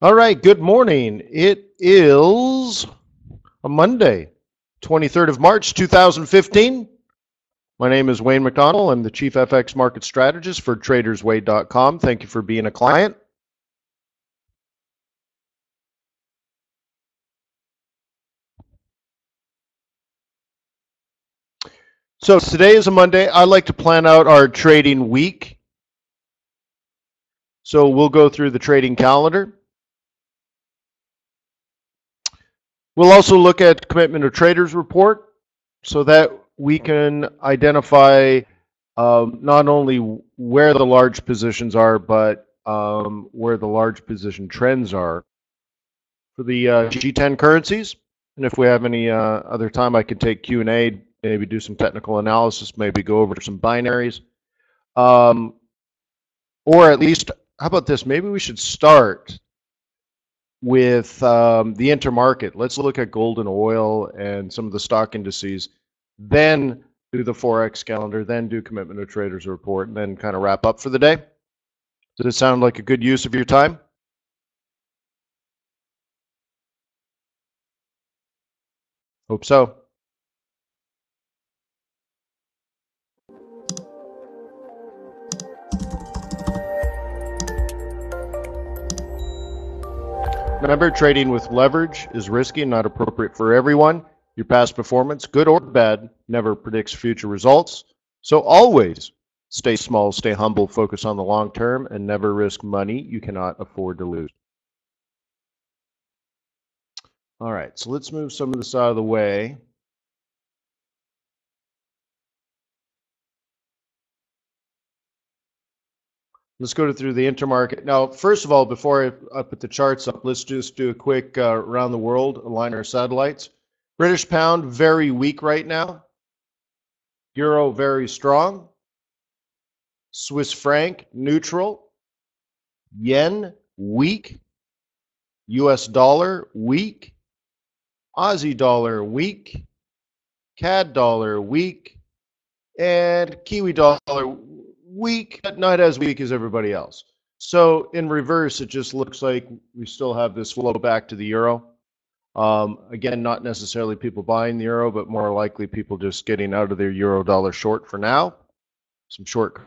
All right, good morning. It is a Monday, 23rd of March, 2015. My name is Wayne McDonald. I'm the Chief FX Market Strategist for TradersWay.com. Thank you for being a client. So today is a Monday. I like to plan out our trading week. So we'll go through the trading calendar. We'll also look at Commitment of Traders report so that we can identify not only where the large positions are, but where the large position trends are for the G10 currencies. And if we have any other time, I could take Q&A, maybe do some technical analysis, maybe go over some binaries. Or at least, how about this? Maybe we should start with the intermarket. Let's look at gold and oil and some of the stock indices, then do the Forex calendar, then do Commitment of Traders report, and then kind of wrap up for the day. Does it sound like a good use of your time? Hope so. Remember, trading with leverage is risky and not appropriate for everyone. Your past performance, good or bad, never predicts future results. So always stay small, stay humble, focus on the long term, and never risk money you cannot afford to lose. All right, so let's move some of this out of the way. Let's go through the intermarket. Now, first of all, before I put the charts up, let's just do a quick around the world, align our satellites. British pound, very weak right now. Euro, very strong. Swiss franc, neutral. Yen, weak. US dollar, weak. Aussie dollar, weak. CAD dollar, weak. And Kiwi dollar, weak, but not as weak as everybody else. So in reverse, it just looks like we still have this flow back to the euro. Again, not necessarily people buying the euro, but more likely people just getting out of their euro dollar short for now. Some short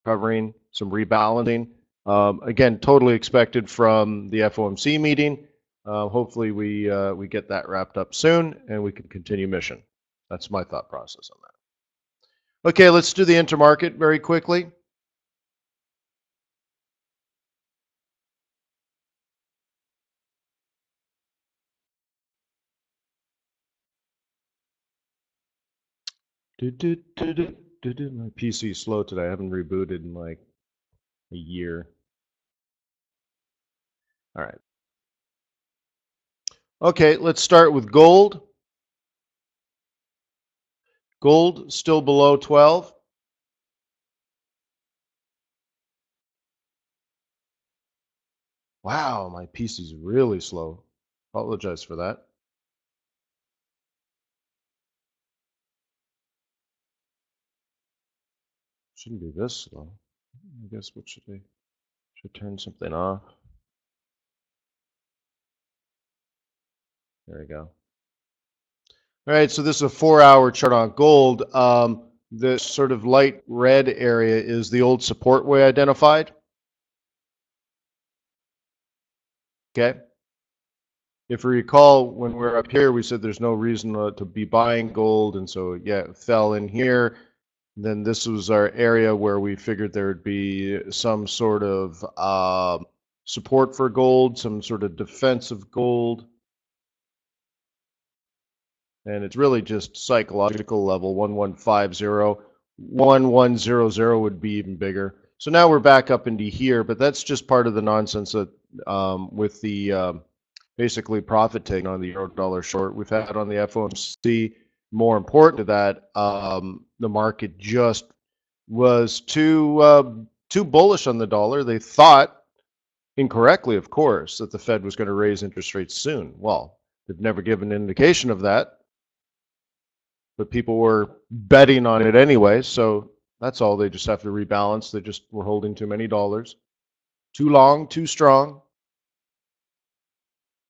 covering, some rebalancing. Again, totally expected from the FOMC meeting. Hopefully we get that wrapped up soon and we can continue mission. That's my thought process on that. Okay, let's do the intermarket very quickly. My PC is slow today. I haven't rebooted in like a year. All right. Okay, let's start with gold. Gold still below 12. Wow, my PC's really slow. Apologize for that. Shouldn't be this slow. I guess what should I should turn something off. There we go. All right, so this is a 4-hour chart on gold. The sort of light red area is the old support we identified. Okay. If you recall, when we were up here, we said there's no reason to be buying gold, and so yeah, it fell in here. Then this was our area where we figured there would be some sort of support for gold, some sort of defense of gold. And it's really just psychological level, 1150. 1100 would be even bigger. So now we're back up into here, but that's just part of the nonsense that with the basically profit taking on the euro dollar short we've had on the FOMC. More important to that, the market just was too bullish on the dollar. They thought, incorrectly of course, that the Fed was going to raise interest rates soon. Well, they've never given an indication of that, but people were betting on it anyway, so that's all. They just have to rebalance. They just were holding too many dollars. Too long, too strong.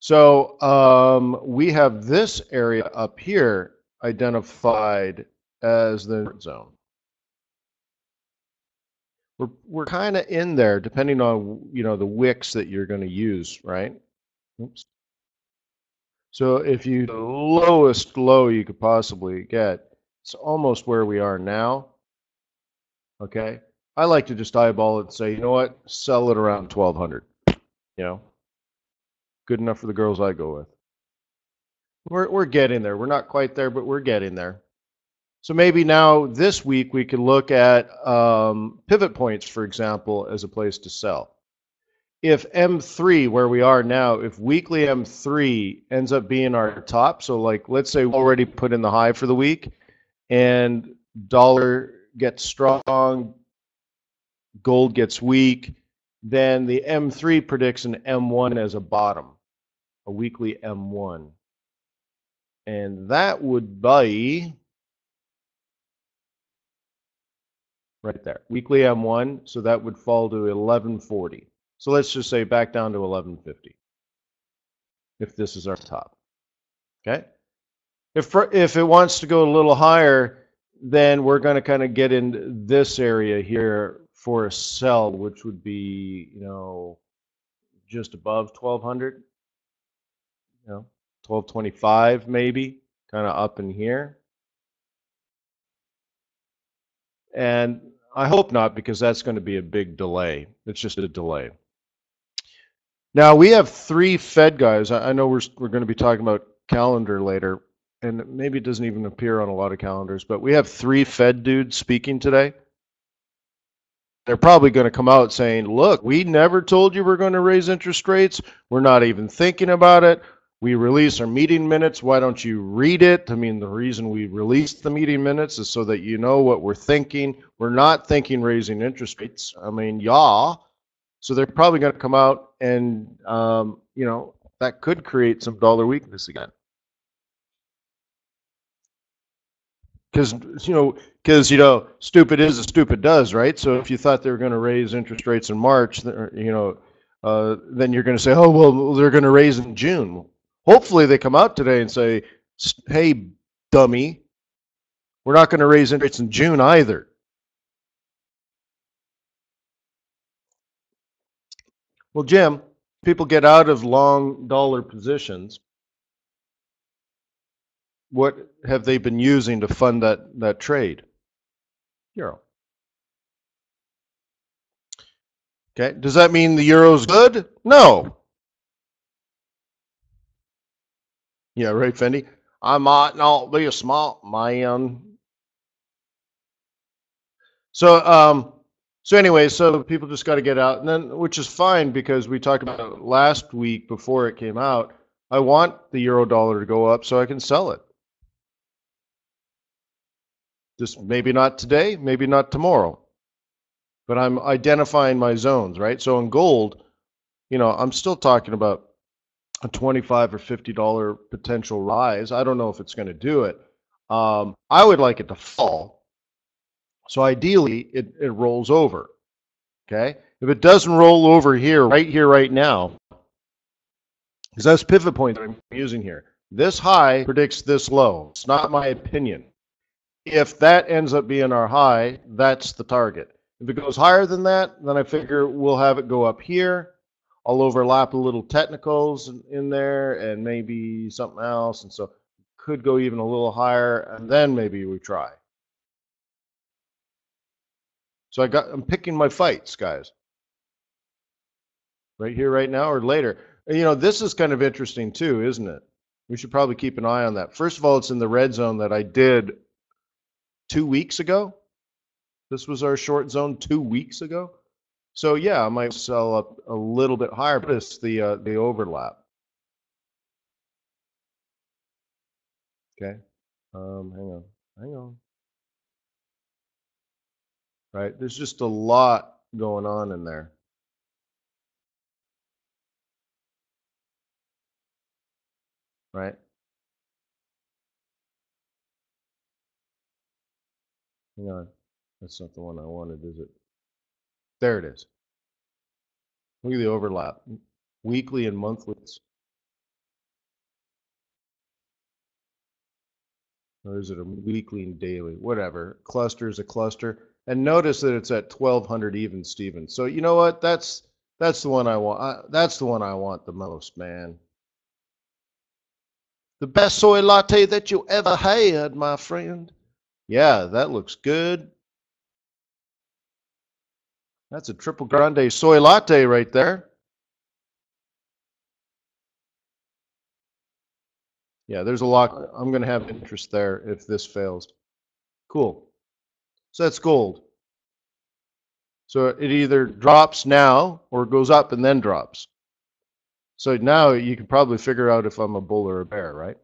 So we have this area up here identified as the zone. We're kind of in there, depending on the wicks that you're going to use, right? Oops. So if you the lowest low you could possibly get, it's almost where we are now. Okay, I like to just eyeball it and say, you know what, sell it around 1200. You know, good enough for the girls I go with. We're getting there. We're not quite there, but we're getting there. So maybe now this week we could look at pivot points, for example, as a place to sell. If M3, where we are now, if weekly M3 ends up being our top, so like let's say we already put in the high for the week and dollar gets strong, gold gets weak, then the M3 predicts an M1 as a bottom, a weekly M1. And that would be right there, weekly M1, so that would fall to 1140. So let's just say back down to 1150 if this is our top. Okay? If it wants to go a little higher, then we're going to kind of get into this area here for a sell, which would be, just above 1200, 1225 maybe, kind of up in here. And I hope not, because that's going to be a big delay. It's just a delay. Now we have 3 Fed guys. I know we're going to be talking about calendar later, and maybe it doesn't even appear on a lot of calendars, but we have 3 Fed dudes speaking today. They're probably going to come out saying, look, we never told you we're going to raise interest rates. We're not even thinking about it. We release our meeting minutes. Why don't you read it? I mean, the reason we released the meeting minutes is so that you know what we're thinking. We're not thinking raising interest rates. I mean, yeah. So they're probably going to come out and, that could create some dollar weakness again. Because, stupid is as stupid does, right? So if you thought they were going to raise interest rates in March, then you're going to say, oh, well, they're going to raise in June. Hopefully they come out today and say, hey, dummy, we're not going to raise interest rates in June either. Well, Jim, people get out of long dollar positions. What have they been using to fund that trade? Euro. Okay. Does that mean the euro's good? No. Yeah, right, Fendi. I might not be a smart man. So anyway, so people just got to get out, and then which is fine because we talked about it last week before it came out. I want the euro dollar to go up so I can sell it. Just maybe not today, maybe not tomorrow, but I'm identifying my zones, right? So in gold, I'm still talking about a $25 or $50 potential rise. I don't know if it's going to do it. I would like it to fall. So ideally, it rolls over. Okay. If it doesn't roll over here, right now, because that's pivot point that I'm using here. This high predicts this low. It's not my opinion. If that ends up being our high, that's the target. If it goes higher than that, then I figure we'll have it go up here. I'll overlap a little technicals in there and maybe something else. And so could go even a little higher, and then maybe we try. So I'm picking my fights, guys. Right here, right now, or later. This is kind of interesting too, isn't it? We should probably keep an eye on that. First of all, it's in the red zone that I did 2 weeks ago. This was our short zone 2 weeks ago. So yeah, I might sell up a little bit higher, but it's the overlap. Okay. Hang on. Right, there's just a lot going on in there. Right. Hang on. That's not the one I wanted, is it? There it is. Look at the overlap. Weekly and monthly. Or is it a weekly and daily? Whatever. Cluster is a cluster. And notice that it's at 1200 even, Steven. So you know what? That's the one I want. That's the one I want the most, man. The best soy latte that you ever had, my friend. Yeah, that looks good. That's a triple grande soy latte right there. Yeah, there's a lot. I'm going to have interest there if this fails. Cool. So that's gold. So it either drops now or goes up and then drops. So now you can probably figure out if I'm a bull or a bear, right?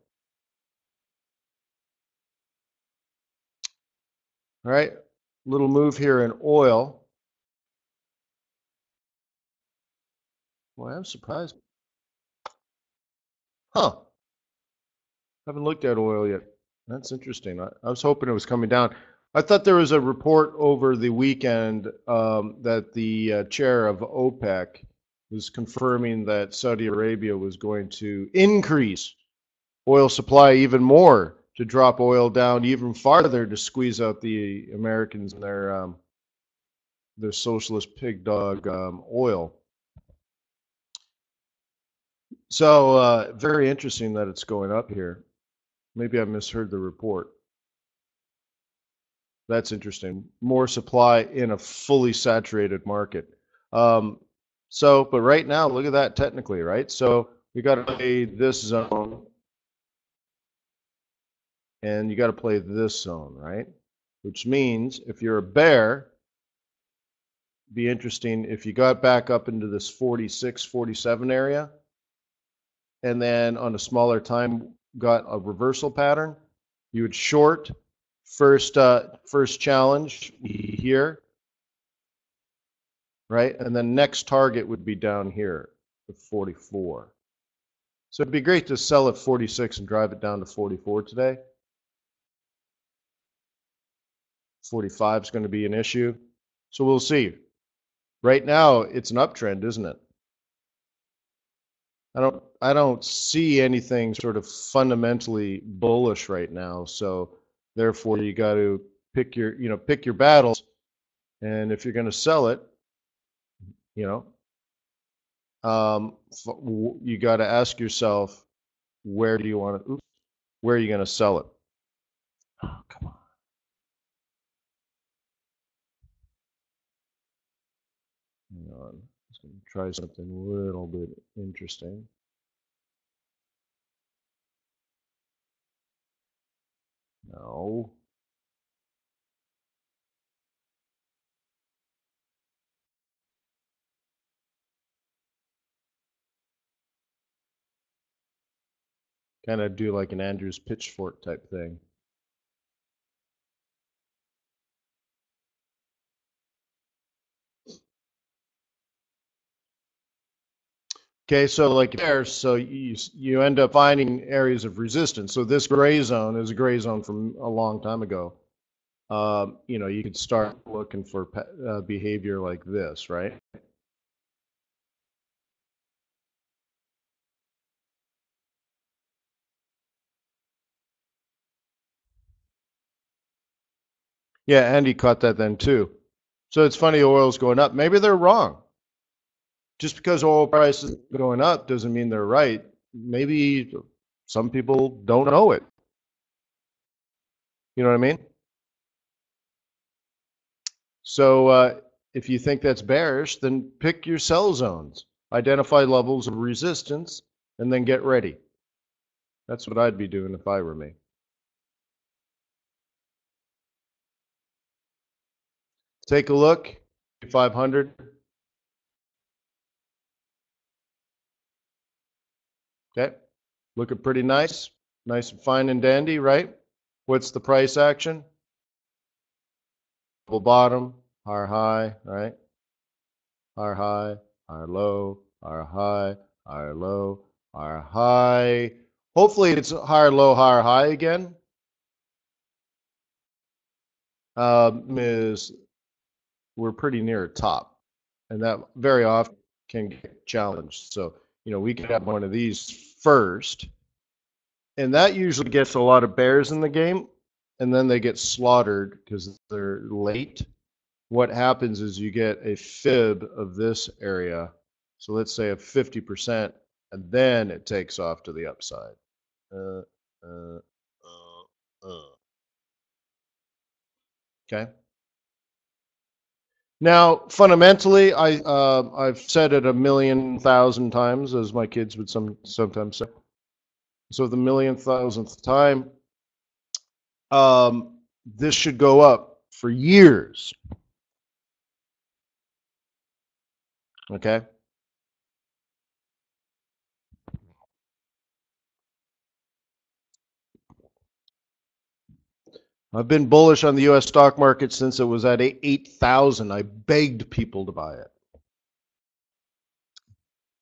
All right. Little move here in oil. Well, I'm surprised. Huh. Haven't looked at oil yet. That's interesting. I was hoping it was coming down. I thought there was a report over the weekend that the chair of OPEC was confirming that Saudi Arabia was going to increase oil supply even more to drop oil down even farther to squeeze out the Americans and their socialist pig dog oil. So very interesting that it's going up here. Maybe I misheard the report. That's interesting. More supply in a fully saturated market. But right now, look at that technically, right? So you got to play this zone and you got to play this zone, right? Which means if you're a bear, be interesting if you got back up into this 46, 47 area and then on a smaller time got a reversal pattern, you would short first challenge here, right? And then next target would be down here at 44. So it'd be great to sell at 46 and drive it down to 44 today. 45 is going to be an issue. So we'll see. Right now, it's an uptrend, isn't it? I don't see anything sort of fundamentally bullish right now. So therefore, you got to pick your battles. And if you're going to sell it, you know, you got to ask yourself, where are you going to sell it? Oh, come on. Hang on. I'm just going to try something a little bit interesting. No. Kind of do like an Andrews pitchfork type thing. Okay, so like there, so you end up finding areas of resistance. So this gray zone is a gray zone from a long time ago. You could start looking for behavior like this, right? Yeah, Andy caught that then too. So it's funny, oil's going up. Maybe they're wrong. Just because oil prices are going up doesn't mean they're right. Maybe some people don't know it. You know what I mean? So if you think that's bearish, then pick your sell zones, identify levels of resistance, and then get ready. That's what I'd be doing if I were me. Take a look, 500. Okay, looking pretty nice. Nice and fine and dandy, right? What's the price action? Double bottom, higher high, right? Higher high, higher low, higher high, higher low, higher high. Hopefully it's higher low, higher high again. Is we're pretty near a top, and that very often can get challenged. So we could have one of these first, And that usually gets a lot of bears in the game, and then they get slaughtered because they're late. What happens is you get a fib of this area. So let's say a 50%, and then it takes off to the upside. Uh, uh, okay. Now, fundamentally, I've said it a million thousand times, as my kids would sometimes say. So the million thousandth time, this should go up for years. Okay. I've been bullish on the U.S. stock market since it was at 8,000. I begged people to buy it.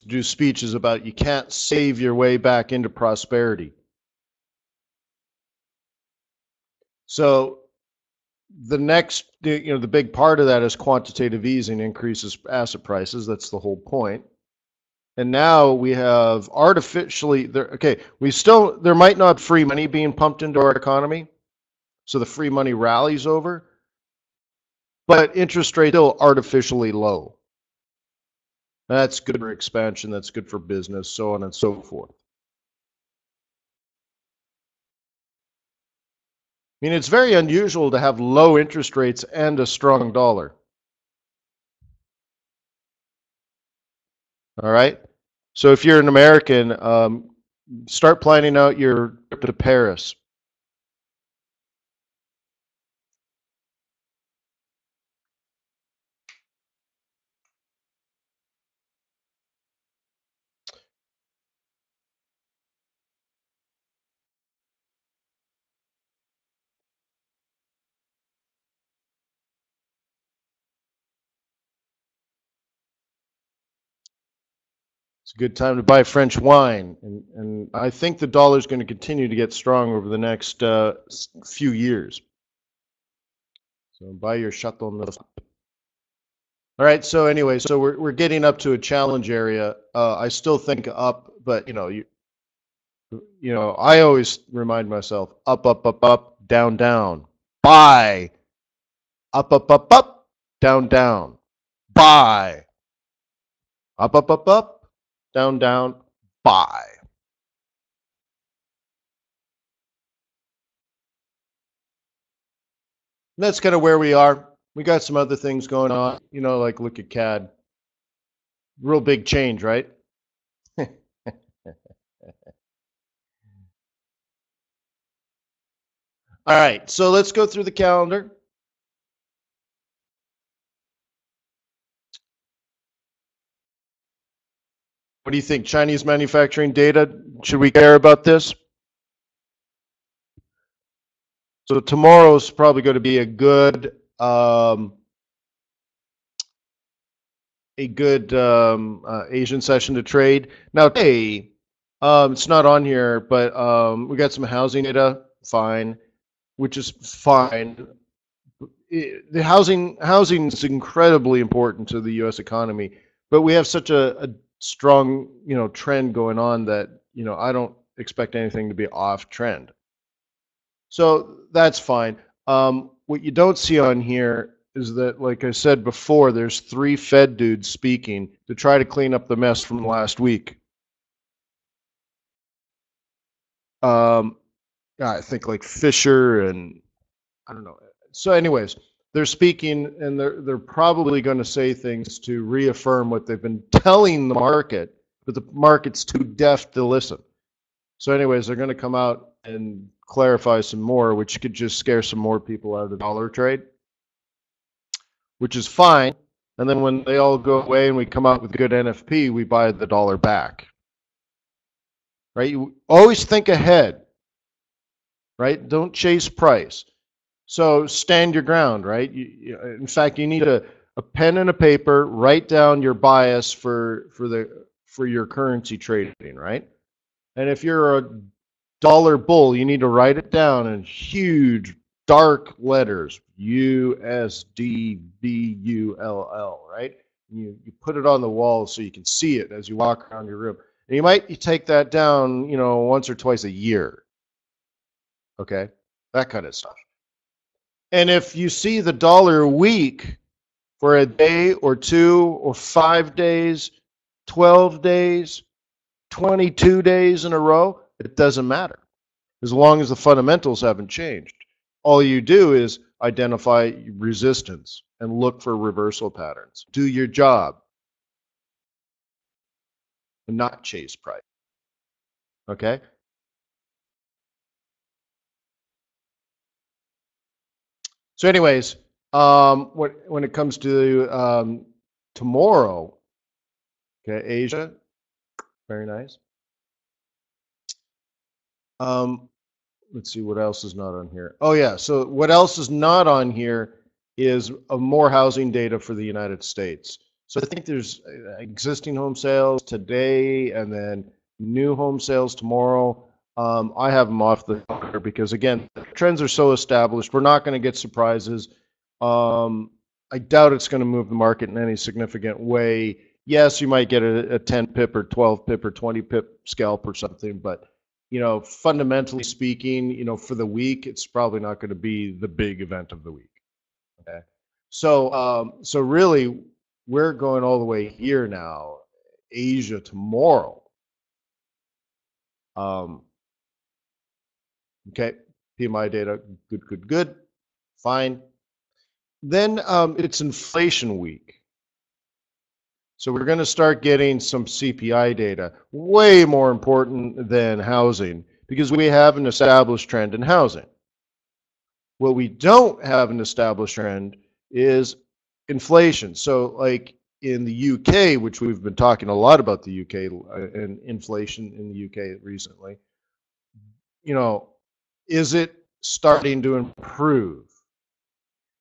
Do speeches about you can't save your way back into prosperity. So the next, the big part of that is quantitative easing increases asset prices. That's the whole point. And now we have artificially, okay, there might not be free money being pumped into our economy. So the free money rallies over, but interest rate still artificially low. That's good for expansion. That's good for business, so on and so forth. I mean, it's very unusual to have low interest rates and a strong dollar. All right. So if you're an American, start planning out your trip to Paris. It's a good time to buy French wine, and I think the dollar is going to continue to get strong over the next few years. So buy your Chateau Neuf. All right. So anyway, so we're getting up to a challenge area. I still think up, but I always remind myself up, up, up, up, down, down, buy, up, up, up, up, down, down, buy, up, up, up, up, down, down, buy. And that's kind of where we are. We got some other things going on, like look at CAD. Real big change, right? All right, so let's go through the calendar. What do you think? Chinese manufacturing data, should we care about this? So tomorrow's probably going to be a good Asian session to trade. Now today, it's not on here, but we got some housing data, fine, which is fine. The housing is incredibly important to the U.S. economy, but we have such a strong trend going on that I don't expect anything to be off trend. So that's fine. What you don't see on here is that, like I said before, there's 3 Fed dudes speaking to try to clean up the mess from last week. I think like Fisher and I don't know. So anyways, they're speaking and they're probably going to say things to reaffirm what they've been telling the market, but the market's too deaf to listen. So anyways, they're going to come out and clarify some more, which could just scare some more people out of the dollar trade, which is fine. And then when they all go away and we come out with good NFP, we buy the dollar back. Right? You always think ahead. Right? Don't chase price. So stand your ground, right? In fact, you need a pen and a paper. Write down your bias for your currency trading, right? And if you're a dollar bull, you need to write it down in huge dark letters, USDBULL, right? You put it on the wall so you can see it as you walk around your room. And you might take that down, once or twice a year. Okay, that kind of stuff. And if you see the dollar weak for a day or 2 or 5 days, 12 days, 22 days in a row, it doesn't matter as long as the fundamentals haven't changed. All you do is identify resistance and look for reversal patterns. Do your job and not chase price. Okay? So, anyways, when it comes to tomorrow, okay, Asia, very nice. Um, let's see what else is not on here. Oh yeah, so what else is not on here is more housing data for the United States. So I think there's existing home sales today and then new home sales tomorrow. I have them off the cover because again, the trends are so established. We're not going to get surprises. I doubt it's going to move the market in any significant way. Yes, you might get a 10 pip or 12 pip or 20 pip scalp or something, but fundamentally speaking, for the week, it's probably not going to be the big event of the week. Okay. So really, we're going all the way here now. Asia tomorrow. Okay. PMI data, good. Fine. Then it's inflation week. So we're going to start getting some CPI data, way more important than housing, because we have an established trend in housing. What we don't have an established trend is inflation. So like in the UK, which we've been talking a lot about the UK and inflation in the UK recently, is it starting to improve?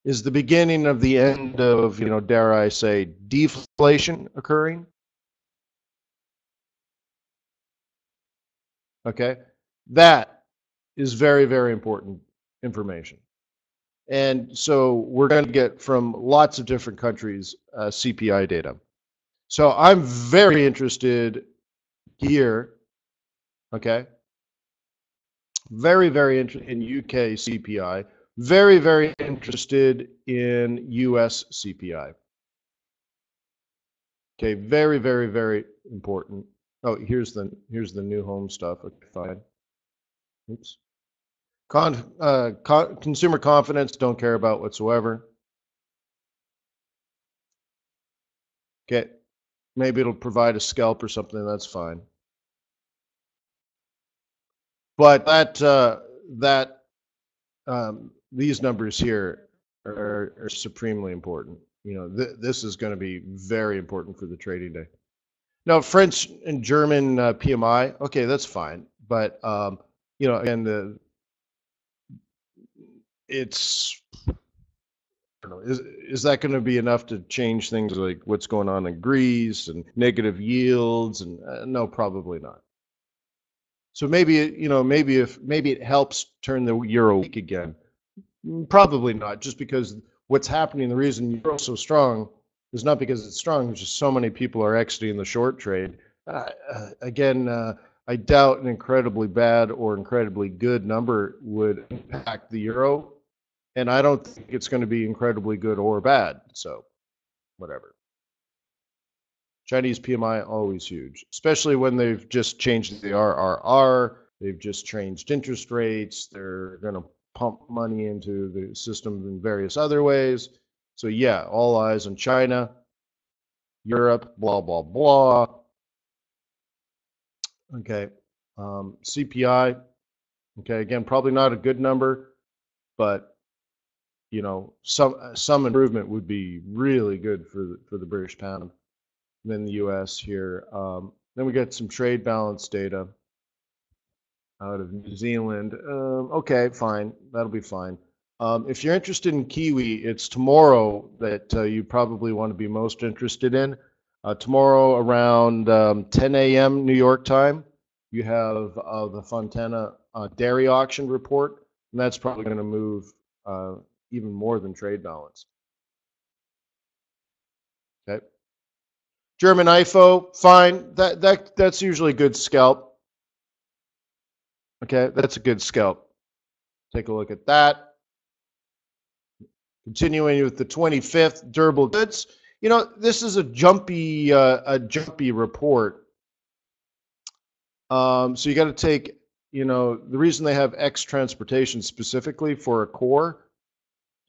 Is the beginning of the end of, dare I say, deflation occurring? Okay. That is very, very important information. And so we're going to get from lots of different countries CPI data. So I'm very interested here, okay? Very, very interested in UK CPI. Very, very interested in US CPI. Okay, very, very, very important. Oh, here's the new home stuff. Okay, fine. Oops. Consumer confidence, don't care about whatsoever. Okay, maybe it'll provide a scalp or something. That's fine. But these numbers here are supremely important. This is going to be very important for the trading day. Now, French and German PMI, okay, that's fine. But again, it's I don't know, is that going to be enough to change things like what's going on in Greece and negative yields? And no, probably not. So maybe it helps turn the euro weak again. Probably not, just because what's happening, the reason the euro is so strong is not because it's strong, it's just so many people are exiting the short trade. Again, I doubt an incredibly bad or incredibly good number would impact the euro, and I don't think it's going to be incredibly good or bad, so whatever. Chinese PMI, always huge, especially when they've just changed the RRR, they've just changed interest rates, they're going to pump money into the system in various other ways. So yeah, all eyes on China, Europe, blah, blah, blah. Okay, CPI, okay, again, probably not a good number, but some improvement would be really good for the British pound. And then the U.S. here. Then we get some trade balance data out of New Zealand. Okay, fine, that'll be fine. If you're interested in Kiwi, it's tomorrow that you probably want to be most interested in. Tomorrow around 10 a.m. New York time, you have the Fontana dairy auction report, and that's probably going to move even more than trade balance. Okay. German IFO, fine. That's usually a good scalp. Okay, that's a good scalp. Take a look at that. Continuing with the 25th, durable goods. You know, this is a jumpy report. So you got to take, you know, the reason they have X transportation specifically for a core,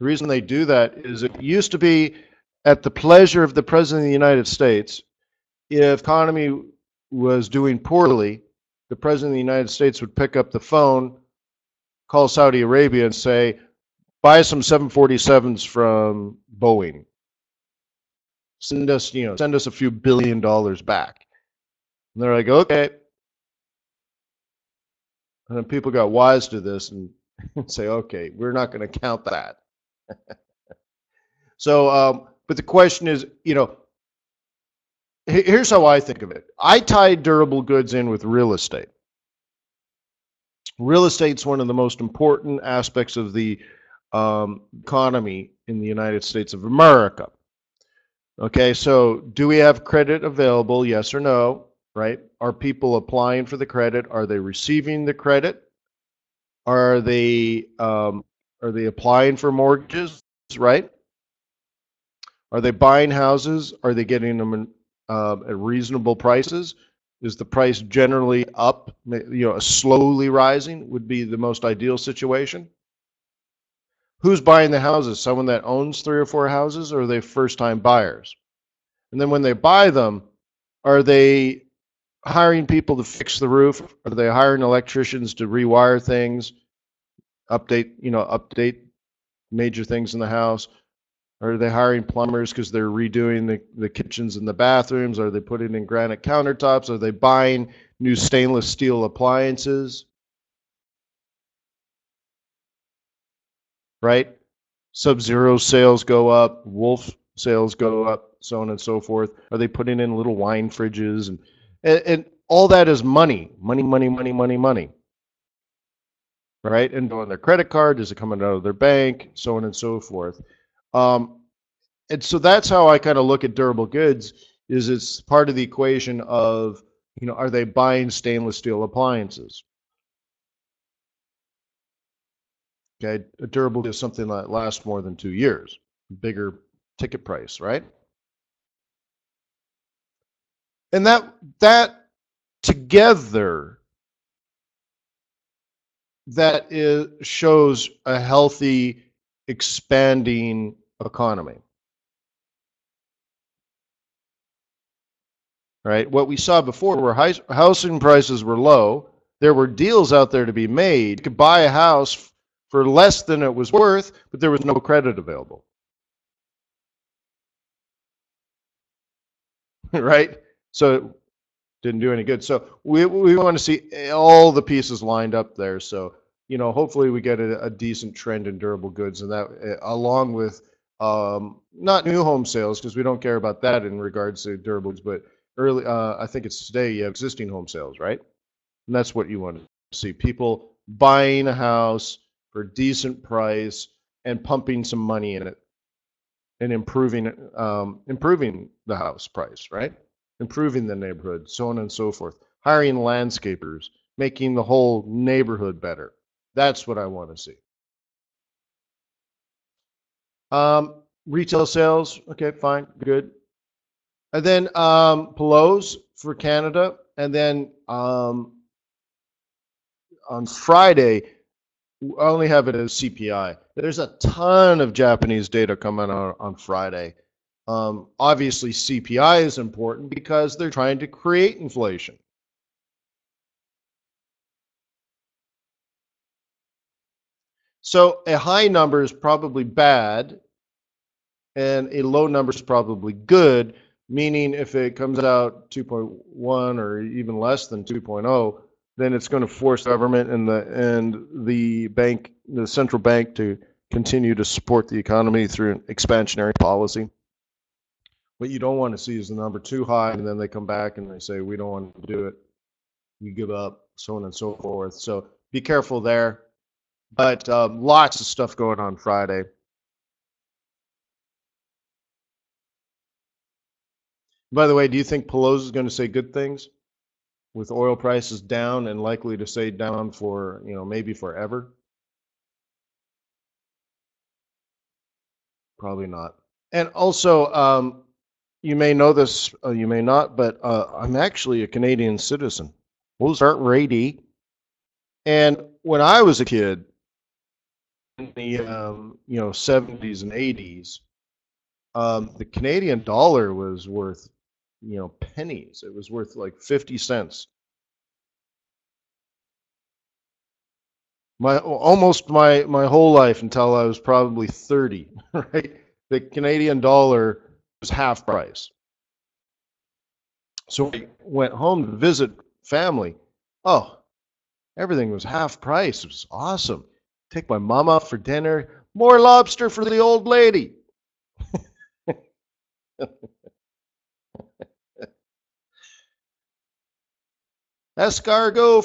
the reason they do that is it used to be at the pleasure of the President of the United States. If economy was doing poorly, the President of the United States would pick up the phone, call Saudi Arabia and say, buy some 747s from Boeing. Send us a few $1 billion back. And they're like, okay. And then people got wise to this and say, okay, we're not going to count that. So, but the question is, you know, here's how I think of it. I tie durable goods in with real estate. Real estate's one of the most important aspects of the economy in the United States of America. Okay, so do we have credit available? Yes or no, right? Are people applying for the credit? Are they receiving the credit? Are they applying for mortgages, right? Are they buying houses? Are they getting them at reasonable prices? Is the price generally up? You know, slowly rising would be the most ideal situation. Who's buying the houses? Someone that owns 3 or 4 houses, or are they first-time buyers? And then when they buy them, are they hiring people to fix the roof? Are they hiring electricians to rewire things, update major things in the house? Are they hiring plumbers because they're redoing the kitchens and the bathrooms? Are they putting in granite countertops? Are they buying new stainless steel appliances? Right? Sub-Zero sales go up, Wolf sales go up, so on and so forth. Are they putting in little wine fridges? And all that is money. Money. Right? And on their credit card, is it coming out of their bank? So on and so forth. And so that's how I kind of look at durable goods, is it's part of the equation of, you know, are they buying stainless steel appliances? Okay, a durable is something that lasts more than 2 years, bigger ticket price, right? And that together, shows a healthy, expanding economy. Right? What we saw before were housing prices were low. There were deals out there to be made. You could buy a house for less than it was worth, but there was no credit available. Right? So it didn't do any good. So we want to see all the pieces lined up there. So, you know, hopefully we get a decent trend in durable goods, and that along with not new home sales, because we don't care about that in regards to durables, but early, I think it's today, existing home sales, right? And that's what you want to see. People buying a house for a decent price and pumping some money in it and improving the house price, right? Improving the neighborhood, so on and so forth. Hiring landscapers, making the whole neighborhood better. That's what I want to see. Retail sales, okay, fine, good. And then Pelosi for Canada, and then on Friday, I only have it as CPI. There's a ton of Japanese data coming out on Friday. Obviously, CPI is important because they're trying to create inflation. So a high number is probably bad, and a low number is probably good, meaning if it comes out 2.1 or even less than 2.0, then it's going to force government and the central bank to continue to support the economy through an expansionary policy. What you don't want to see is the number too high, and then they come back and they say, we don't want to do it. We give up, so on and so forth. So be careful there. But lots of stuff going on Friday. By the way, do you think Pelosi is going to say good things with oil prices down and likely to stay down for, maybe forever? Probably not. And also, you may know this, you may not, but I'm actually a Canadian citizen. Those aren't Rady. And when I was a kid in the 70s and 80s, the Canadian dollar was worth pennies. It was worth like 50 cents. My whole life until I was probably 30, right? The Canadian dollar was half price. So I went home to visit family. Oh, everything was half price. It was awesome. Take my mom out for dinner. More lobster for the old lady. Escargot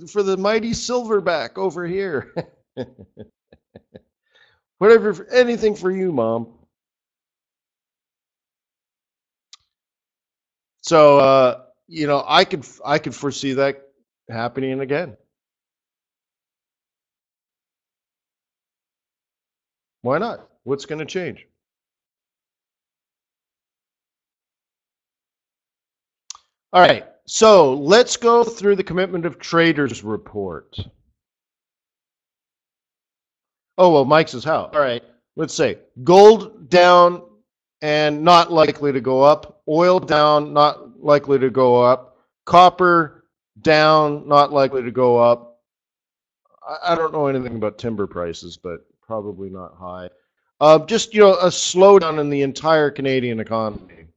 for the mighty silverback over here. Whatever, anything for you, Mom. So I could foresee that happening again. Why not? What's going to change? All right. So let's go through the commitment of traders report. Oh, well, Mike says how? All right. Let's say gold down and not likely to go up. Oil down, not likely to go up. Copper down, not likely to go up. I don't know anything about timber prices, but probably not high. Just a slowdown in the entire Canadian economy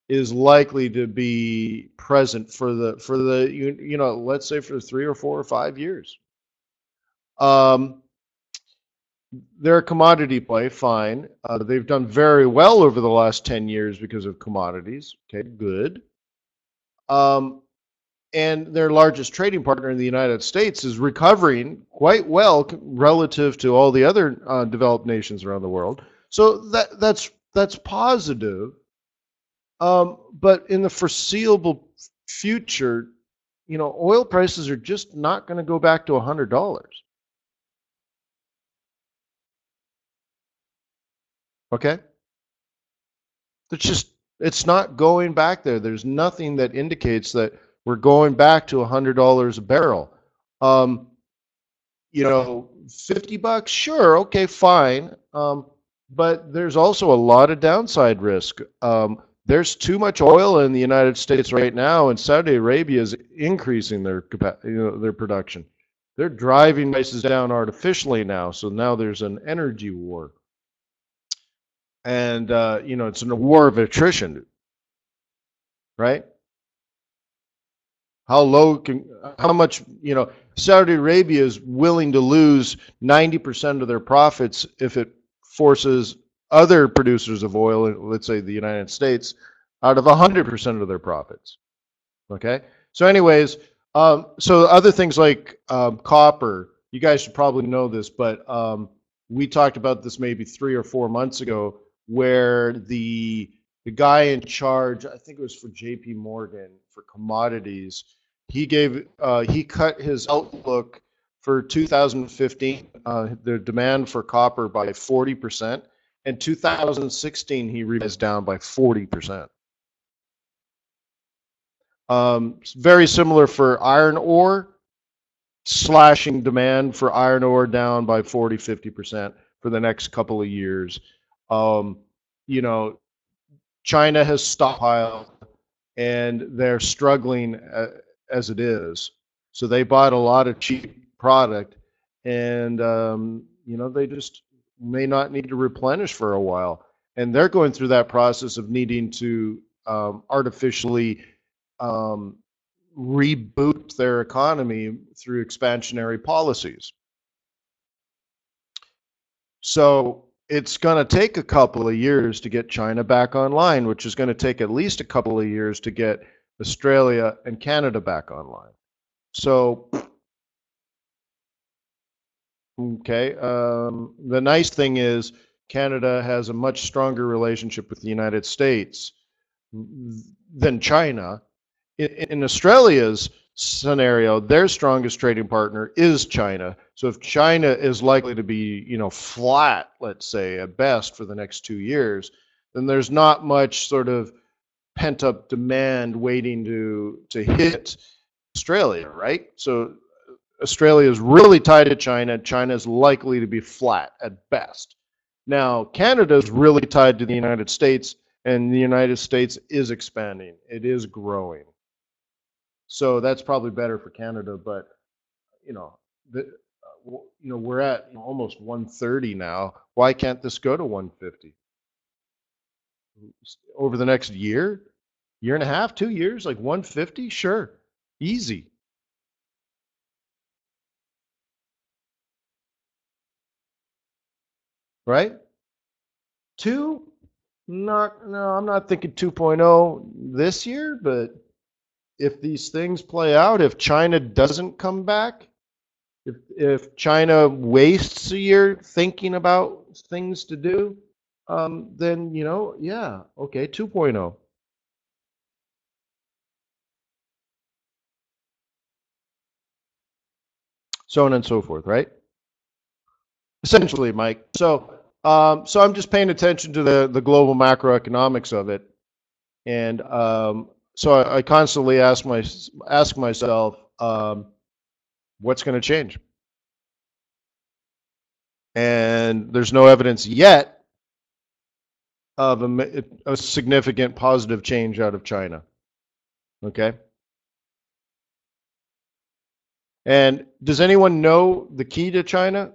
is likely to be present for the let's say for 3 or 4 or 5 years. They're a commodity play, fine. They've done very well over the last 10 years because of commodities. Okay, good. And their largest trading partner in the United States is recovering quite well relative to all the other developed nations around the world. So that's positive. But in the foreseeable future, oil prices are just not going to go back to $100. Okay? It's not going back there. There's nothing that indicates that we're going back to $100 a barrel. Um, $50, sure, okay, fine. But there's also a lot of downside risk. There's too much oil in the United States right now, and Saudi Arabia is increasing their production. They're driving prices down artificially now, so now there's an energy war. And it's a war of attrition, right? How much, Saudi Arabia is willing to lose 90% of their profits if it forces other producers of oil, let's say the United States, out of 100% of their profits. Okay? So anyways, so other things like copper, you guys should probably know this, but we talked about this maybe 3 or 4 months ago, where the guy in charge, I think it was for JP Morgan for commodities, he cut his outlook for 2015, the demand for copper by 40%. In 2016, he revised down by 40%. Very similar for iron ore, slashing demand for iron ore down by 40-50% for the next couple of years. China has stockpiled, and they're struggling as it is. So they bought a lot of cheap product, and they just may not need to replenish for a while. And they're going through that process of needing to artificially reboot their economy through expansionary policies. So it's going to take a couple of years to get China back online, which is going to take at least a couple of years to get Australia and Canada back online. So, okay, the nice thing is Canada has a much stronger relationship with the United States than China. In Australia's scenario, their strongest trading partner is China. So if China is likely to be, flat, let's say at best for the next 2 years, then there's not much sort of pent up demand waiting to hit Australia, right? So Australia is really tied to China. China is likely to be flat at best. Now, Canada is really tied to the United States, and the United States is expanding. It is growing. So that's probably better for Canada, but you know, we're at almost 130 now. Why can't this go to 150 over the next year and a half, 2 years? Like 150, sure, easy. Right? Two? No, I'm not thinking 2.0 this year, but if these things play out, if China doesn't come back, if China wastes a year thinking about things to do, then yeah, okay, 2.0. So on and so forth, right? Essentially, Mike. So I'm just paying attention to the global macroeconomics of it, and so I constantly ask myself, what's going to change? And there's no evidence yet of a significant positive change out of China. Okay. And does anyone know the key to China?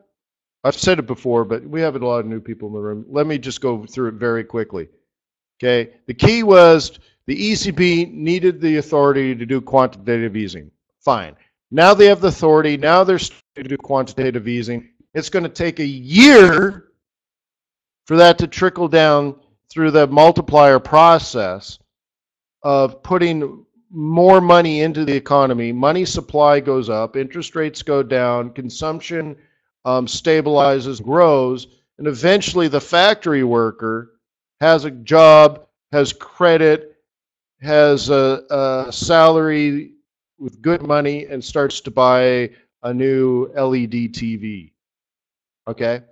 I've said it before, but we have a lot of new people in the room. Let me just go through it very quickly. Okay. The key was the ECB needed the authority to do quantitative easing. Fine. Now they have the authority. Now they're starting to do quantitative easing. It's going to take a year for that to trickle down through the multiplier process of putting more money into the economy. Money supply goes up, interest rates go down, consumption stabilizes, grows, and eventually the factory worker has a job, has credit, has a salary with good money, and starts to buy a new LED TV. Okay?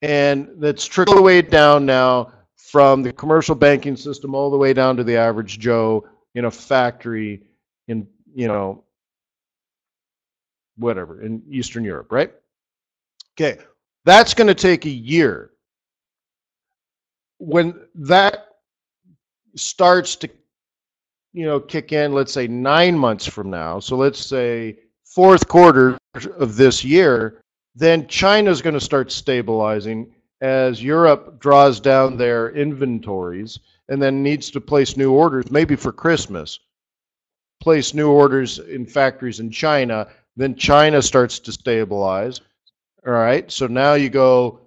And that's trickled away down now from the commercial banking system all the way down to the average Joe in a factory in, whatever, in Eastern Europe, right? Okay, that's going to take a year. When that starts to, kick in, let's say 9 months from now, so let's say fourth quarter of this year, then China's going to start stabilizing as Europe draws down their inventories and then needs to place new orders, maybe for Christmas, place new orders in factories in China. Then China starts to stabilize. All right, so now you go,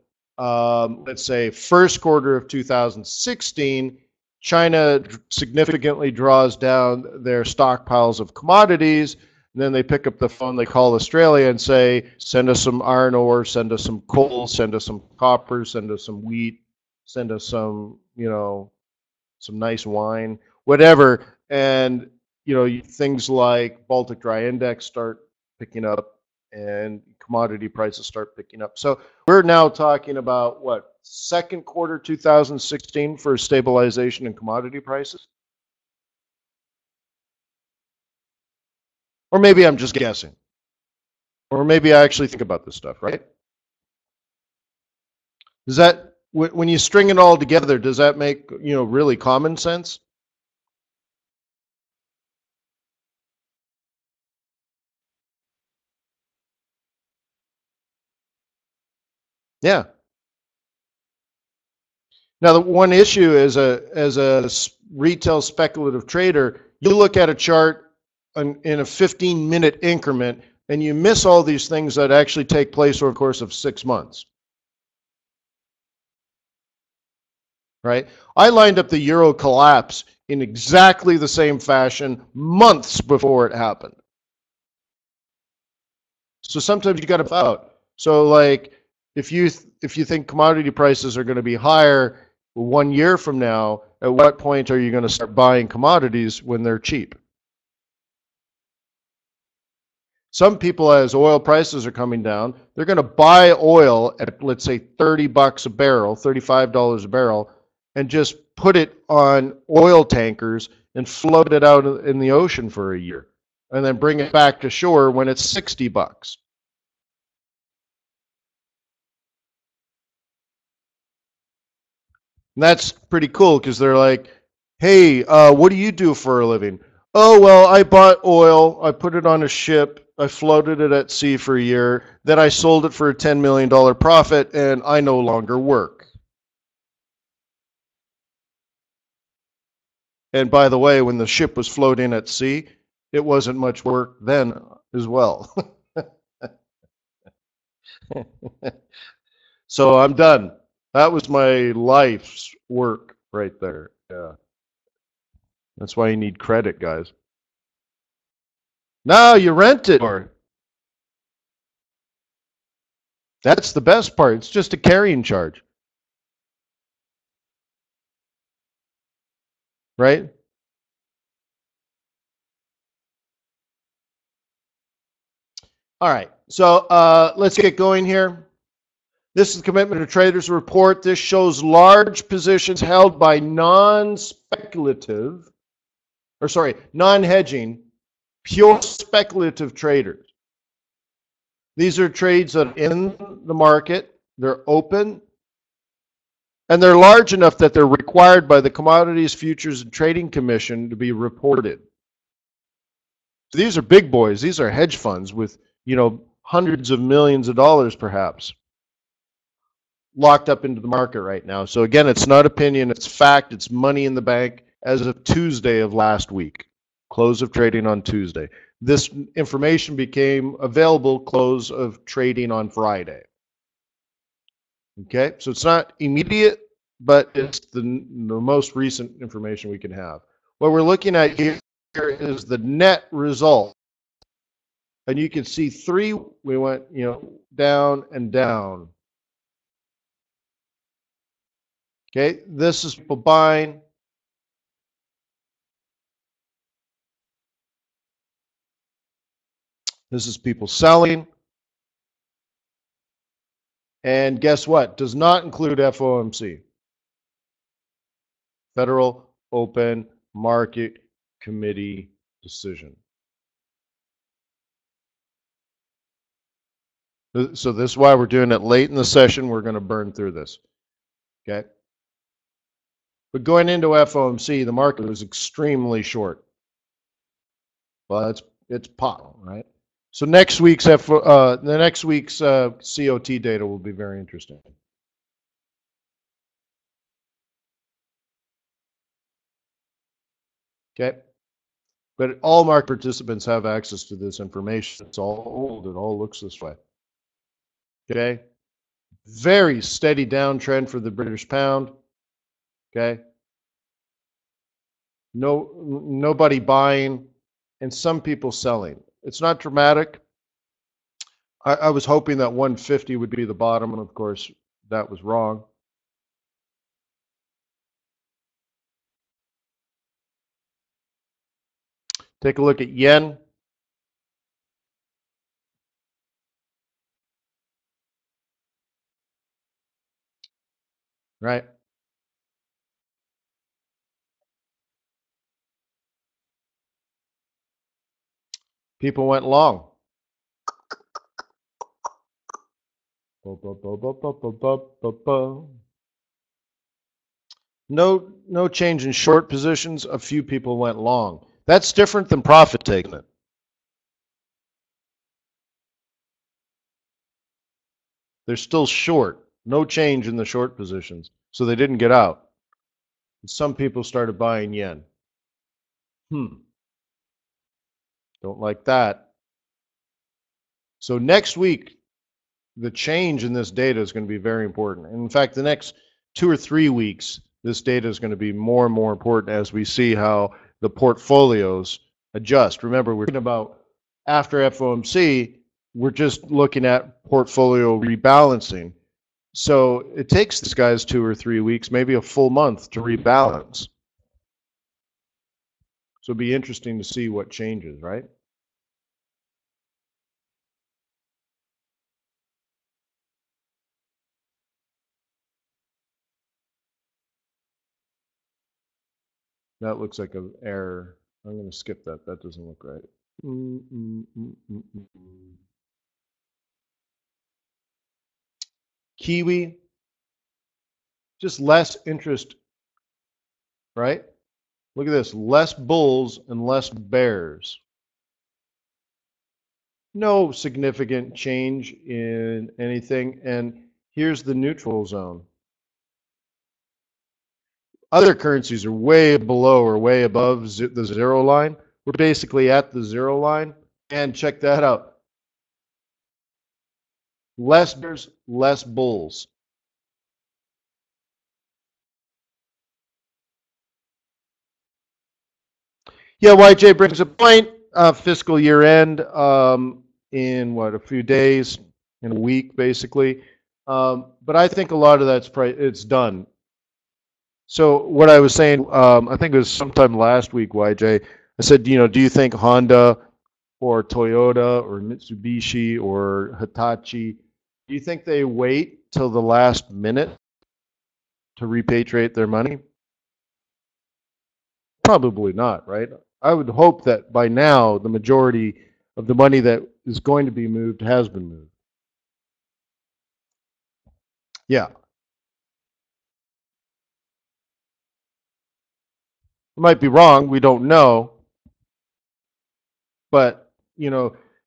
let's say, first quarter of 2016, China significantly draws down their stockpiles of commodities. And then they pick up the phone, they call Australia and say, send us some iron ore, send us some coal, send us some copper, send us some wheat, send us some, some nice wine, whatever. And, things like Baltic Dry Index start picking up and commodity prices start picking up. So we're now talking about what, second quarter 2016 for stabilization in commodity prices? Or maybe I'm just guessing. Or maybe I actually think about this stuff, right? Does that, when you string it all together, does that make, really common sense? Yeah. Now, the one issue as a retail speculative trader, you look at a chart in a 15-minute increment, and you miss all these things that actually take place over the course of 6 months. Right? I lined up the euro collapse in exactly the same fashion months before it happened. So sometimes you got to out. So like if you think commodity prices are going to be higher 1 year from now, at what point are you going to start buying commodities when they're cheap? Some people, as oil prices are coming down, they're going to buy oil at, let's say, $30 a barrel, $35 a barrel, and just put it on oil tankers and float it out in the ocean for a year, and then bring it back to shore when it's $60. And that's pretty cool because they're like, hey, what do you do for a living? Oh, well, I bought oil, I put it on a ship, I floated it at sea for a year, then I sold it for a $10 million profit, and I no longer work. And by the way, when the ship was floating at sea, it wasn't much work then as well. So I'm done. That was my life's work right there. Yeah. That's why you need credit, guys. No, you rent it. Or that's the best part. It's just a carrying charge. Right? All right. So let's get going here. This is the Commitment to Traders report. This shows large positions held by non-speculative, or sorry, non-hedging, pure speculative traders. These are trades that are in the market, they're open, and they're large enough that they're required by the Commodities Futures and Trading Commission to be reported. So these are big boys. These are hedge funds with, hundreds of millions of dollars perhaps locked up into the market right now. So again, it's not opinion, it's fact, it's money in the bank as of Tuesday of last week. Close of trading on Tuesday. This information became available close of trading on Friday. Okay, so it's not immediate, but it's the most recent information we can have. What we're looking at here is the net result. And you can see we went, down and down. Okay, this is people buying. This is people selling. And guess what? Does not include FOMC. Federal Open Market Committee decision. So this is why we're doing it late in the session. We're going to burn through this. Okay? But going into FOMC, the market was extremely short. Well, it's pop, right? So next week's COT data will be very interesting. Okay? But all market participants have access to this information. It's all old. It all looks this way. Okay? Very steady downtrend for the British pound. Okay? Nobody buying and some people selling. It's not dramatic. I was hoping that 150 would be the bottom, and of course, that was wrong. Take a look at yen. Right? People went long. No change in short positions. A few people went long. That's different than profit taking it. They're still short. No change in the short positions. So they didn't get out. And some people started buying yen. Don't like that. So next week, the change in this data is going to be very important. And in fact, the next 2 or 3 weeks, this data is going to be more and more important as we see how the portfolios adjust. Remember, we're talking about after FOMC, we're just looking at portfolio rebalancing. So it takes these guys 2 or 3 weeks, maybe a full month to rebalance. So it'll be interesting to see what changes, right? That looks like an error. I'm going to skip that. That doesn't look right. Mm, mm, mm, mm, mm. Kiwi, just less interest, right? Look at this, less bulls and less bears. No significant change in anything. And here's the neutral zone. Other currencies are way below or way above the zero line. We're basically at the zero line. And check that out. Less bears, less bulls. Yeah, YJ brings a point. Fiscal year end in what, a few days, in a week, basically. But I think a lot of that's it's done. So what I was saying, I think it was sometime last week, YJ. I said, do you think Honda or Toyota or Mitsubishi or Hitachi, do you think they wait till the last minute to repatriate their money? Probably not, right? I would hope that by now the majority of the money that is going to be moved has been moved. Yeah, it might be wrong. We don't know, but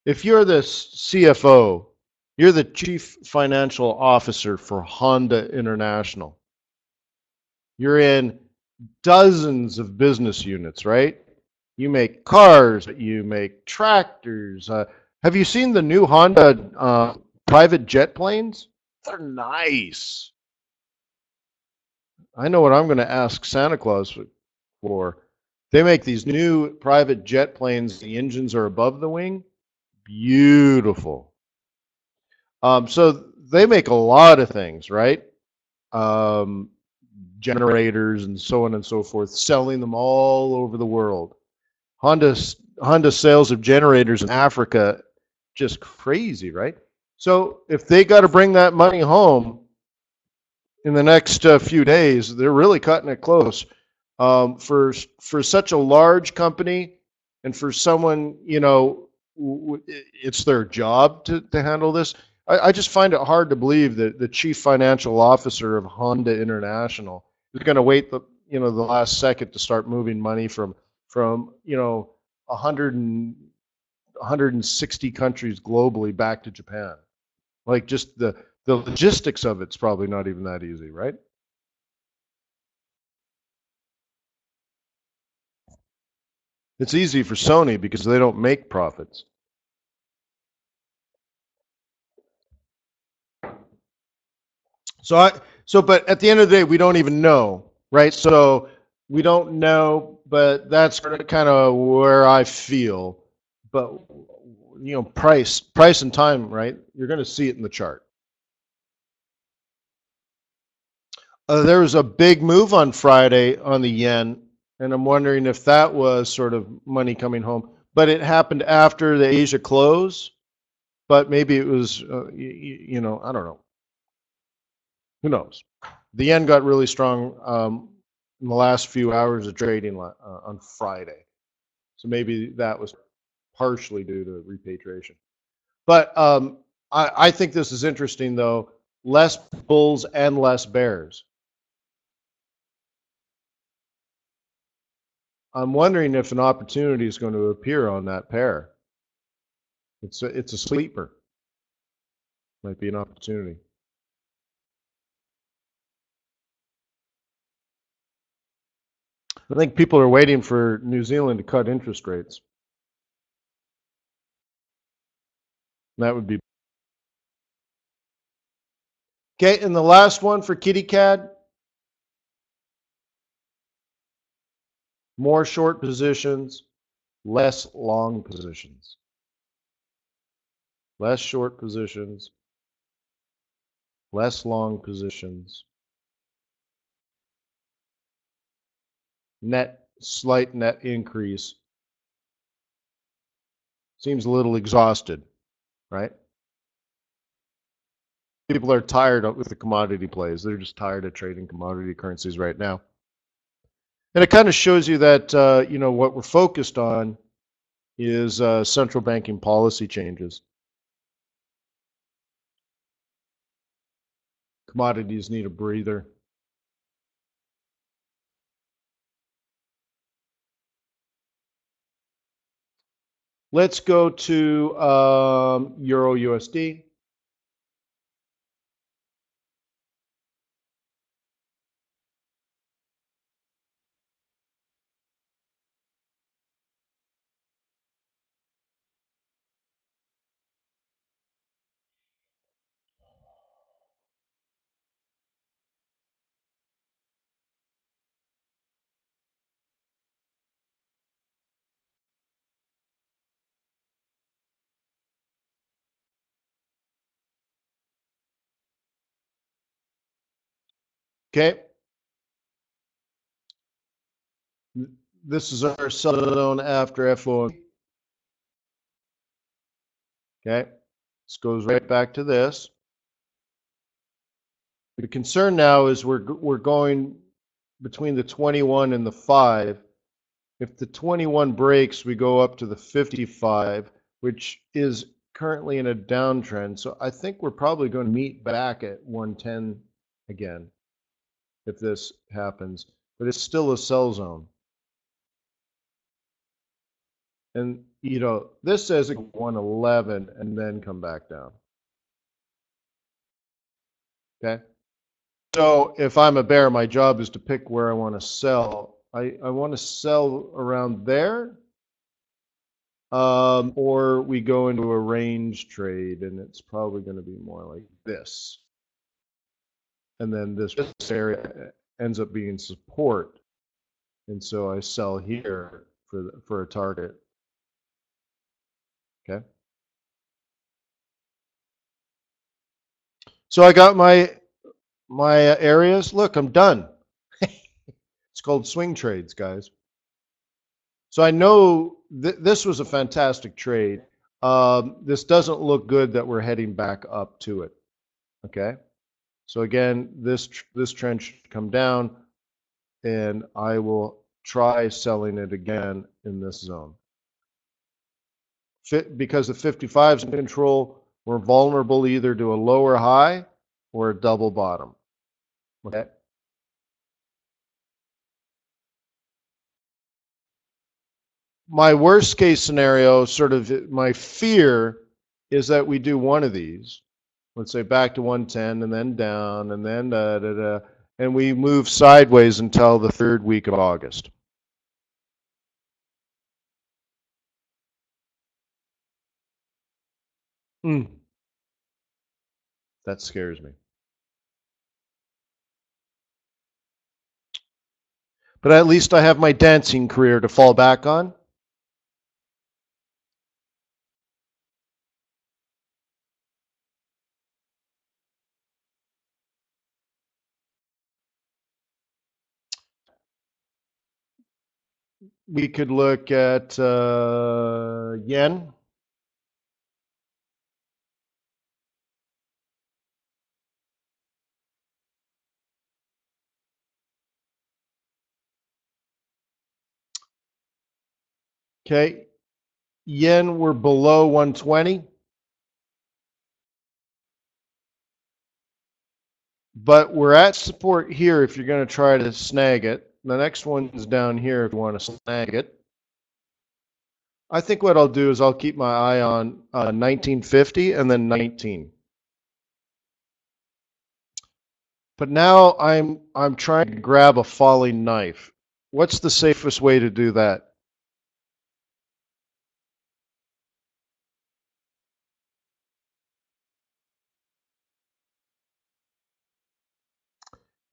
if you're the CFO, you're the chief financial officer for Honda International. You're in dozens of business units, right? You make cars, you make tractors. Have you seen the new Honda private jet planes? They're nice. I know what I'm going to ask Santa Claus for. They make these new private jet planes. The engines are above the wing. Beautiful. So they make a lot of things, right? Um, Generators and so on and so forth, selling them all over the world. Honda sales of generators in Africa, just crazy, right? So if they got to bring that money home in the next few days, they're really cutting it close. For such a large company and for someone, it's their job to handle this. I just find it hard to believe that the chief financial officer of Honda International is going to wait the last second to start moving money from 160 countries globally back to Japan. Like just the logistics of it's probably not even that easy, right? It's easy for Sony because they don't make profits. But at the end of the day, we don't even know, right? So we don't know, but that's kind of where I feel. But price and time, right? You're going to see it in the chart. There was a big move on Friday on the yen, and I'm wondering if that was sort of money coming home. But it happened after the Asia close. But maybe it was, I don't know. Who knows? The yen got really strong in the last few hours of trading on Friday. So maybe that was partially due to repatriation. But I think this is interesting, though. Less bulls and less bears. I'm wondering if an opportunity is going to appear on that pair. It's a sleeper. Might be an opportunity. I think people are waiting for New Zealand to cut interest rates. That would be okay. And the last one for Kitty Cat, more short positions, less long positions. Less short positions, less long positions. Slight net increase. Seems a little exhausted, right? People are tired with the commodity plays. They're just tired of trading commodity currencies right now. And it kind of shows you that, what we're focused on is central banking policy changes. Commodities need a breather. Let's go to Euro USD. Okay. This is our sell zone after FOMC. Okay. This goes right back to this. The concern now is we're going between the 21 and the 5. If the 21 breaks, we go up to the 55, which is currently in a downtrend. So I think we're probably going to meet back at 110 again if this happens. But it's still a sell zone. And, this says 111 and then come back down. Okay? So if I'm a bear, my job is to pick where I want to sell. I want to sell around there, or we go into a range trade, and it's probably going to be more like this. And then this area ends up being support, and so I sell here for a target. Okay. So I got my areas. Look, I'm done. It's called swing trades, guys. So I know this was a fantastic trade. This doesn't look good that we're heading back up to it. Okay. So again, this trend should come down, and I will try selling it again in this zone. Because the 55 is in control, we're vulnerable either to a lower high or a double bottom. Okay. My worst case scenario, sort of my fear, is that we do one of these. Let's say back to 110 and then down and then and we move sideways until the 3rd week of August. That scares me. But at least I have my dancing career to fall back on. We could look at yen. Okay. Yen, we're below 120. But we're at support here if you're going to try to snag it. The next one's down here if you want to snag it. I think what I'll do is I'll keep my eye on 1950 and then 19. But now I'm trying to grab a falling knife. What's the safest way to do that?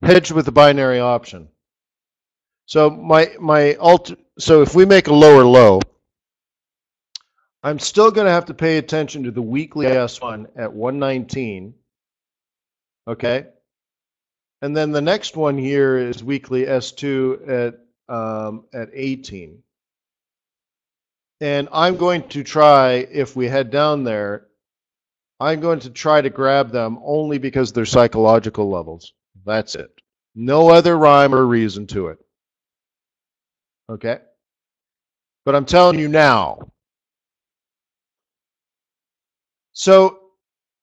Hedge with the binary option. So so if we make a lower low, I'm still going to have to pay attention to the weekly S1 at 119. Okay. And then the next one here is weekly S2 at 18. And I'm going to try, if we head down there, I'm going to try to grab them only because they're psychological levels. That's it. No other rhyme or reason to it. Okay? But I'm telling you now. So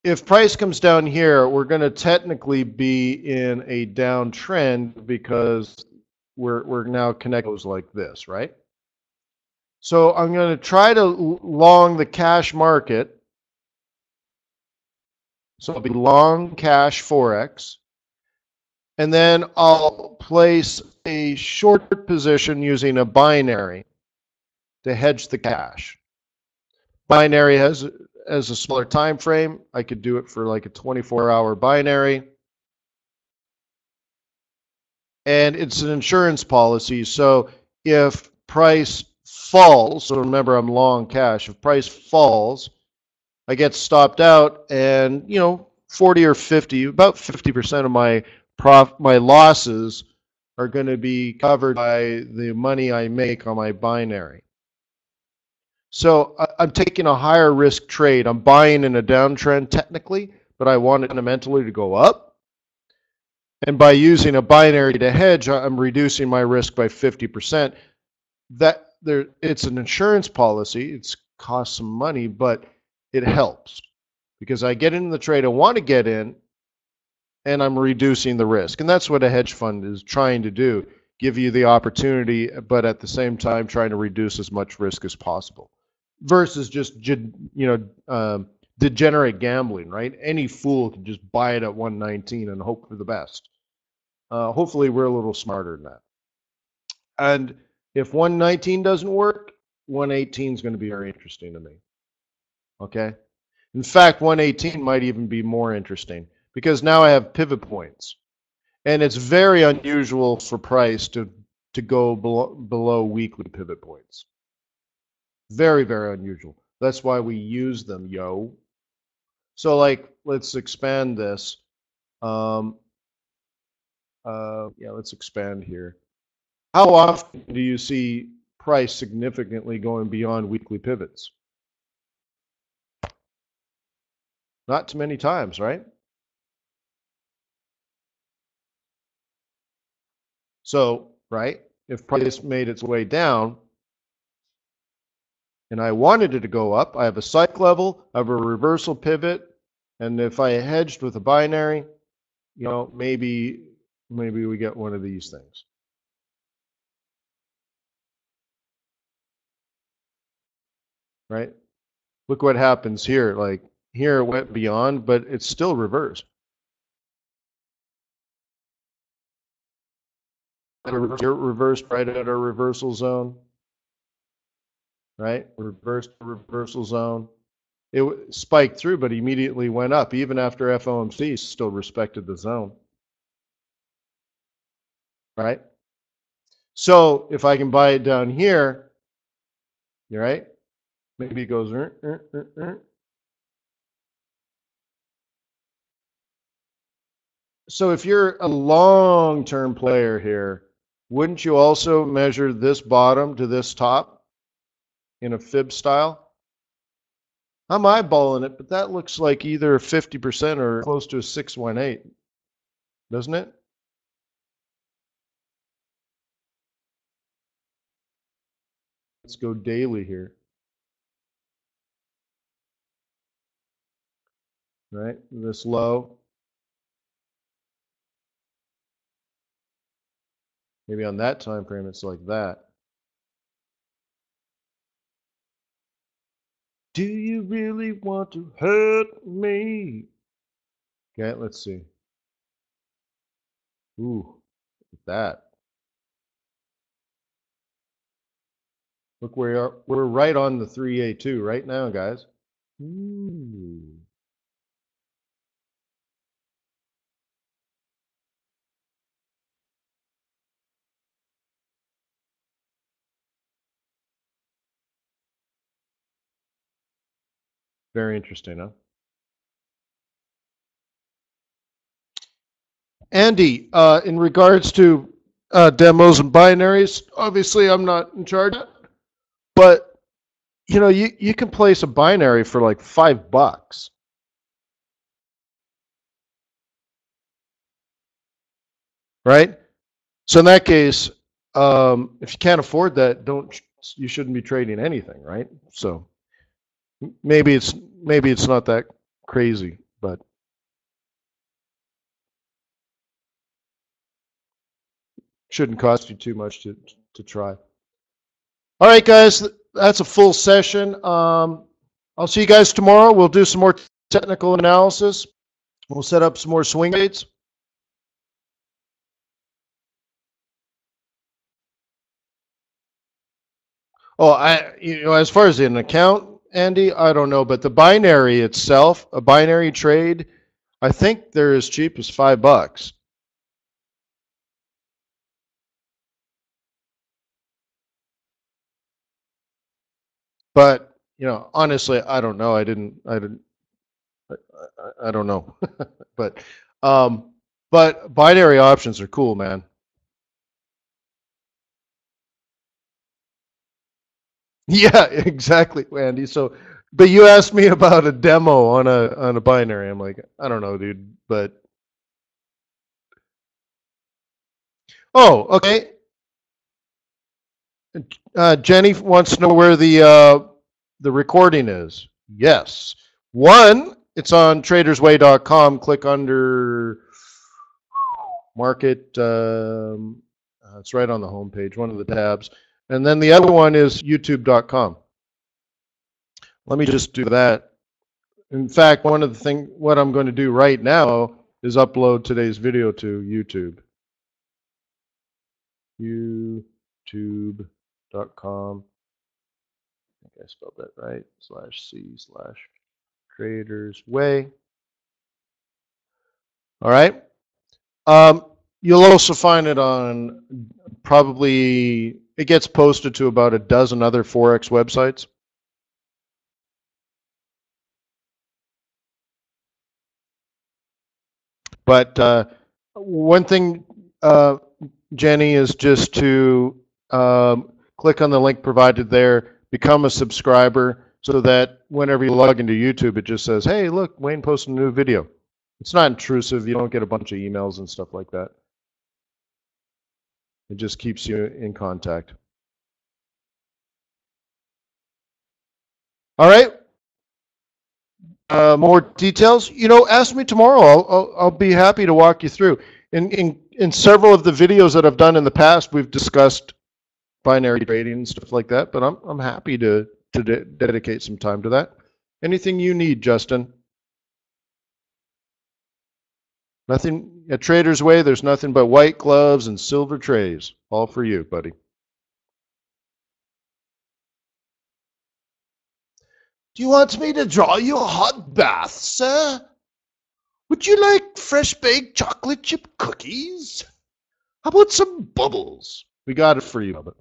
if price comes down here, we're going to technically be in a downtrend because we're now connected like this, right? So I'm going to try to long the cash market. So I'll be long cash Forex. And then I'll place a short position using a binary to hedge the cash. Binary has a smaller time frame. I could do it for like a 24-hour binary. And it's an insurance policy. So if price falls, so remember I'm long cash, if price falls, I get stopped out and, 40 or 50, about 50% of my losses are going to be covered by the money I make on my binary. So I'm taking a higher risk trade. I'm buying in a downtrend technically, but I want it fundamentally to go up. And by using a binary to hedge, I'm reducing my risk by 50%. It's an insurance policy. It's costs some money, but it helps because I get into the trade I want to get in, and I'm reducing the risk. And that's what a hedge fund is trying to do, give you the opportunity, but at the same time trying to reduce as much risk as possible. Versus just, degenerate gambling, right? Any fool can just buy it at 119 and hope for the best. Hopefully we're a little smarter than that. And if 119 doesn't work, 118 is going to be very interesting to me. Okay? In fact, 118 might even be more interesting because now I have pivot points. And it's very unusual for price to go below weekly pivot points. Very, very unusual. That's why we use them, yo. So, let's expand this. Let's expand here. How often do you see price significantly going beyond weekly pivots? Not too many times, right? So, right, if price made its way down and I wanted it to go up, I have a psych level, I have a reversal pivot, and if I hedged with a binary, maybe we get one of these things. Right? Look what happens here. Like here it went beyond, but it's still reversed. Reversed right at our reversal zone. Right? Reversed reversal zone. It spiked through, but immediately went up. Even after FOMC, still respected the zone. Right? So if I can buy it down here, you're right. Maybe it goes. So if you're a long-term player here, wouldn't you also measure this bottom to this top in a fib style? I'm eyeballing it, but that looks like either 50% or close to a 618, doesn't it? Let's go daily here. Right? This low. Maybe on that time frame it's like that. Do you really want to hurt me? Okay, let's see. Ooh, look at that. Look, we're right on the 3A2 right now, guys. Ooh. Very interesting, huh? Andy, in regards to demos and binaries, obviously I'm not in charge, but you can place a binary for like $5, right? So in that case, if you can't afford that, you shouldn't be trading anything, right? So maybe it's not that crazy, but shouldn't cost you too much to try. All right, guys, that's a full session. I'll see you guys tomorrow. We'll do some more technical analysis. We'll set up some more swing rates. Oh, as far as an account, Andy, I don't know, but the binary itself, a binary trade, I think they're as cheap as $5. But honestly, I don't know. I don't know. but binary options are cool, man. Yeah, exactly, Andy. So, but you asked me about a demo on a binary. I'm like, I don't know, dude. But oh, okay. Jenny wants to know where the recording is. Yes, one. It's on tradersway.com. Click under market. It's right on the homepage, one of the tabs. And then the other one is youtube.com. Let me just do that. In fact, what I'm going to do right now is upload today's video to YouTube. youtube.com. I think I spelled that right. /C/Traders Way. All right. You'll also find it on it gets posted to about a dozen other Forex websites. But one thing, Jenny, is just to click on the link provided there, become a subscriber, so that whenever you log into YouTube, it just says, hey, look, Wayne posted a new video. It's not intrusive. You don't get a bunch of emails and stuff like that. It just keeps you in contact. All right. More details, ask me tomorrow. I'll be happy to walk you through. In several of the videos that I've done in the past, we've discussed binary trading and stuff like that. But I'm happy to dedicate some time to that. Anything you need, Justin. Nothing at Trader's Way. There's nothing but white gloves and silver trays. All for you, buddy. Do you want me to draw you a hot bath, sir? Would you like fresh baked chocolate chip cookies? How about some bubbles? We got it for you, Bubba.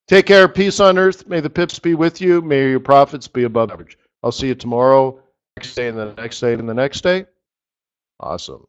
Take care. Peace on earth. May the pips be with you. May your profits be above average. I'll see you tomorrow, next day, and the next day, and the next day. Awesome.